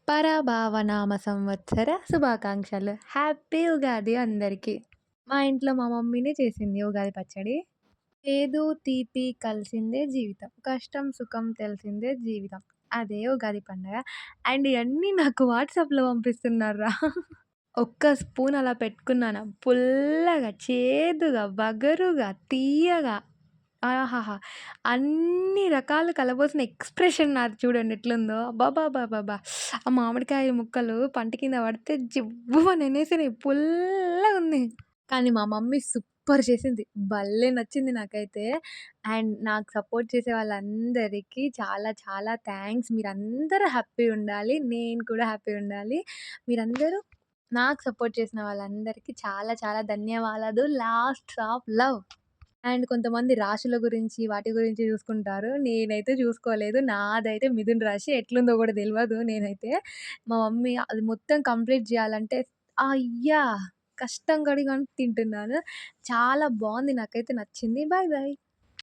పరభావనామ సంవత్సర శుభాకాంక్షలు. హ్యాపీ ఉగాది అందరికి. మా ఇంట్లో మా మమ్మీనే చేసింది ఉగాది పచ్చడి. చేదు, తీపి కలిసిందే జీవితం. కష్టం, సుఖం తెలిసిందే జీవితం. అదే ఉగాది పండగ. అండ్ ఇయన్నీ నాకు వాట్సాప్‌లో పంపిస్తున్నార్రా. ఒక్క స్పూన్ అలా పెట్టుకున్నానా, పుల్లగా, చేదుగా, వగరుగా, తియ్యగా ఆహాహా! అన్ని రకాలు కలబోసిన ఎక్స్‌ప్రెషన్ నాది చూడండి ఎట్లుందో. అబ్బబ్బబ్బబ్బబ్బా! ఆ మామిడికాయ ముక్కలు పంట కింద పడితే జివ్వుమని ఎనేసినాయి. పుల్లగుంది. కానీ మా మమ్మీ సూపర్ చేసింది. భలే నచ్చింది నాకైతే. అండ్ నాకు సపోర్ట్ చేసే వాళ్ళందరికీ చాలా చాలా థాంక్స్. మీరందరూ హ్యాపీగుండాలి. నేను కూడా హ్యాపీగుండాలి. మీరందరూ నాకు సపోర్ట్ చేసిన వాళ్ళందరికీ చాలా చాలా ధన్యవాదాలు. Lasts of love. అండ్ కొంతమంది రాశుల గురించి, వాటి గురించి జూసుకుంటారు. నేనైతే జూసుకోలేదు. నాదైతే మిథున రాశి. ఎట్లుందో గూడా దెలవదు నేనైతే. మా మమ్మీ అది మొత్తం కంప్లీట్ జేయాలంటే అయ్యా! కష్టం గడి గాని తింటున్నాను. చాలా బావుంది. నాకైతే నచ్చింది. Bye bye.